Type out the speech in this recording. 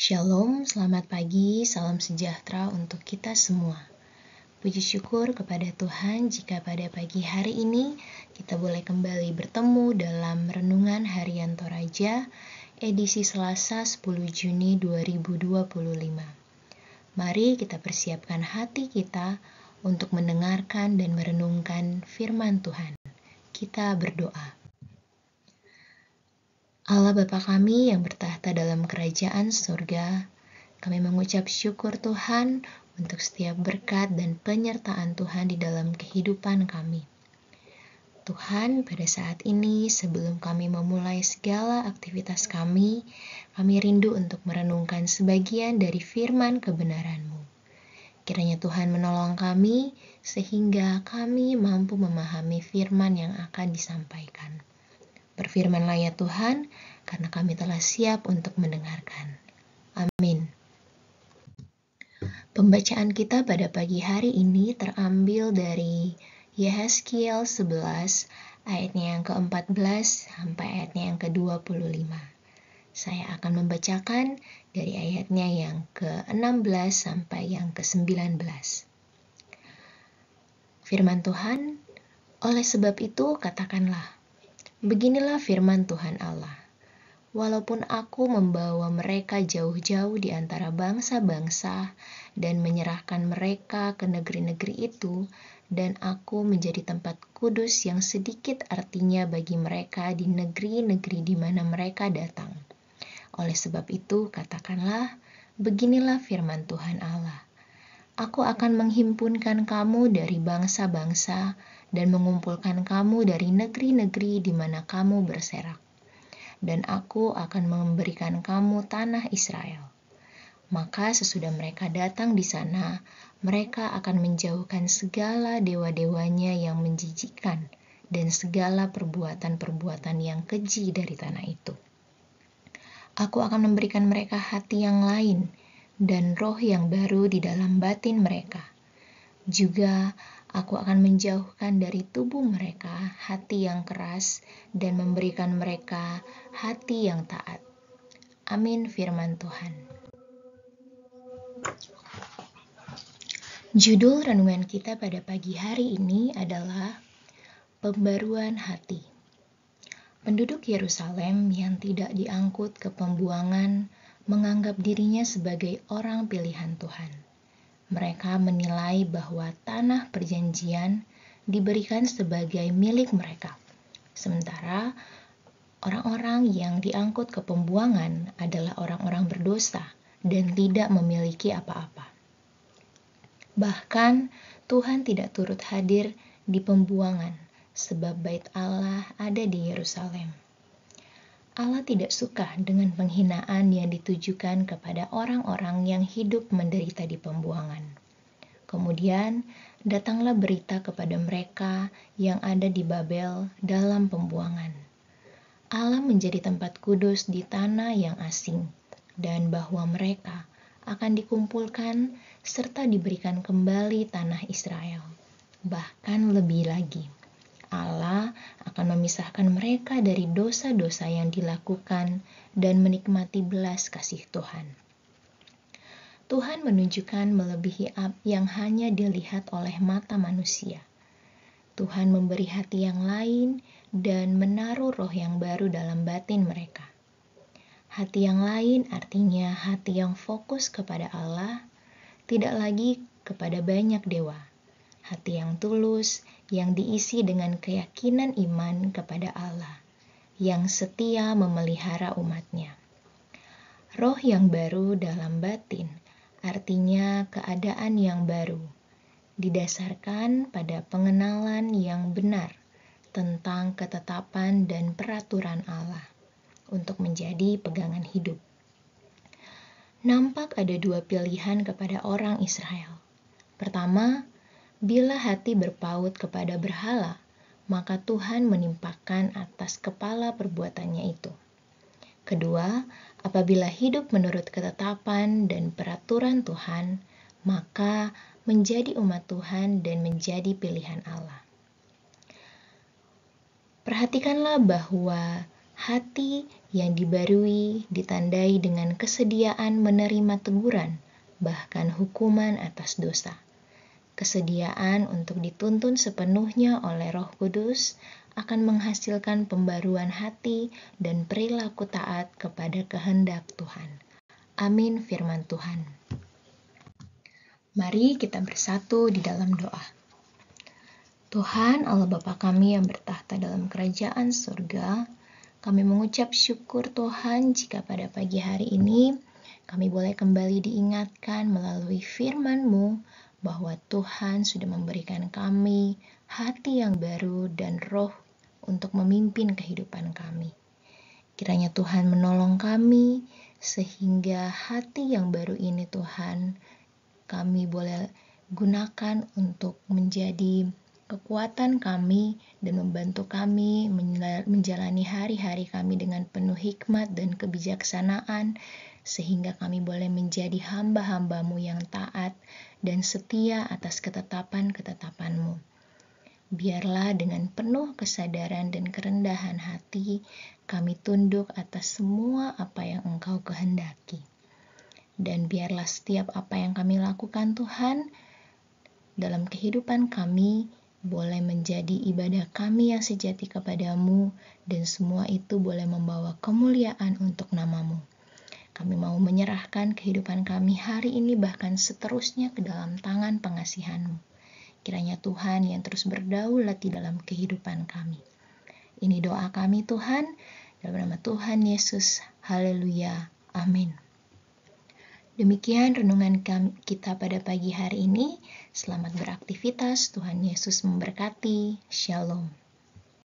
Shalom, selamat pagi, salam sejahtera untuk kita semua. Puji syukur kepada Tuhan jika pada pagi hari ini kita boleh kembali bertemu dalam Renungan Harian Toraja, edisi Selasa 10 Juni 2025. Mari kita persiapkan hati kita untuk mendengarkan dan merenungkan firman Tuhan. Kita berdoa. Allah Bapa kami yang bertahta dalam kerajaan surga, kami mengucap syukur Tuhan untuk setiap berkat dan penyertaan Tuhan di dalam kehidupan kami. Tuhan, pada saat ini sebelum kami memulai segala aktivitas kami rindu untuk merenungkan sebagian dari firman kebenaran-Mu. Kiranya Tuhan menolong kami sehingga kami mampu memahami firman yang akan disampaikan. Berfirmanlah ya Tuhan, karena kami telah siap untuk mendengarkan. Amin. Pembacaan kita pada pagi hari ini terambil dari Yehezkiel 11, ayatnya yang ke-14 sampai ayatnya yang ke-25. Saya akan membacakan dari ayatnya yang ke-16 sampai yang ke-19. Firman Tuhan, oleh sebab itu katakanlah, beginilah firman Tuhan Allah. Walaupun aku membawa mereka jauh-jauh di antara bangsa-bangsa dan menyerahkan mereka ke negeri-negeri itu, dan aku menjadi tempat kudus yang sedikit artinya bagi mereka di negeri-negeri di mana mereka datang. Oleh sebab itu, katakanlah, beginilah firman Tuhan Allah. Aku akan menghimpunkan kamu dari bangsa-bangsa dan mengumpulkan kamu dari negeri-negeri di mana kamu berserak. Dan aku akan memberikan kamu tanah Israel. Maka sesudah mereka datang di sana, mereka akan menjauhkan segala dewa-dewanya yang menjijikkan dan segala perbuatan-perbuatan yang keji dari tanah itu. Aku akan memberikan mereka hati yang lain dan roh yang baru di dalam batin mereka. Juga aku akan menjauhkan dari tubuh mereka hati yang keras dan memberikan mereka hati yang taat. Amin firman Tuhan. Judul renungan kita pada pagi hari ini adalah Pembaruan Hati. Penduduk Yerusalem yang tidak diangkut ke pembuangan menganggap dirinya sebagai orang pilihan Tuhan. Mereka menilai bahwa tanah perjanjian diberikan sebagai milik mereka. Sementara orang-orang yang diangkut ke pembuangan adalah orang-orang berdosa dan tidak memiliki apa-apa. Bahkan Tuhan tidak turut hadir di pembuangan sebab bait Allah ada di Yerusalem. Allah tidak suka dengan penghinaan yang ditujukan kepada orang-orang yang hidup menderita di pembuangan. Kemudian datanglah berita kepada mereka yang ada di Babel dalam pembuangan. Allah menjadi tempat kudus di tanah yang asing, dan bahwa mereka akan dikumpulkan serta diberikan kembali tanah Israel. Bahkan lebih lagi, Allah akan memisahkan mereka dari dosa-dosa yang dilakukan dan menikmati belas kasih Tuhan. Tuhan menunjukkan melebihi yang hanya dilihat oleh mata manusia. Tuhan memberi hati yang lain dan menaruh roh yang baru dalam batin mereka. Hati yang lain artinya hati yang fokus kepada Allah, tidak lagi kepada banyak dewa. Hati yang tulus, yang diisi dengan keyakinan iman kepada Allah, yang setia memelihara umat-Nya. Roh yang baru dalam batin artinya keadaan yang baru, didasarkan pada pengenalan yang benar tentang ketetapan dan peraturan Allah untuk menjadi pegangan hidup. Nampak ada dua pilihan kepada orang Israel. Pertama, bila hati berpaut kepada berhala, maka Tuhan menimpakan atas kepala perbuatannya itu. Kedua, apabila hidup menurut ketetapan dan peraturan Tuhan, maka menjadi umat Tuhan dan menjadi pilihan Allah. Perhatikanlah bahwa hati yang dibarui ditandai dengan kesediaan menerima teguran, bahkan hukuman atas dosa. Kesediaan untuk dituntun sepenuhnya oleh Roh Kudus akan menghasilkan pembaruan hati dan perilaku taat kepada kehendak Tuhan. Amin firman Tuhan. Mari kita bersatu di dalam doa. Tuhan Allah Bapa kami yang bertahta dalam kerajaan surga, kami mengucap syukur Tuhan jika pada pagi hari ini kami boleh kembali diingatkan melalui firman-Mu bahwa Tuhan sudah memberikan kami hati yang baru dan roh untuk memimpin kehidupan kami. Kiranya Tuhan menolong kami sehingga hati yang baru ini Tuhan kami boleh gunakan untuk menjadi kekuatan kami dan membantu kami menjalani hari-hari kami dengan penuh hikmat dan kebijaksanaan, sehingga kami boleh menjadi hamba-hamba-Mu yang taat dan setia atas ketetapan-ketetapan-Mu. Biarlah dengan penuh kesadaran dan kerendahan hati, kami tunduk atas semua apa yang Engkau kehendaki. Dan biarlah setiap apa yang kami lakukan Tuhan, dalam kehidupan kami, boleh menjadi ibadah kami yang sejati kepadamu, dan semua itu boleh membawa kemuliaan untuk nama-Mu. Kami mau menyerahkan kehidupan kami hari ini bahkan seterusnya ke dalam tangan pengasihan-Mu. Kiranya Tuhan yang terus berdaulat di dalam kehidupan kami. Ini doa kami Tuhan, dalam nama Tuhan Yesus. Haleluya. Amin. Demikian renungan kita pada pagi hari ini. Selamat beraktivitas, Tuhan Yesus memberkati. Shalom.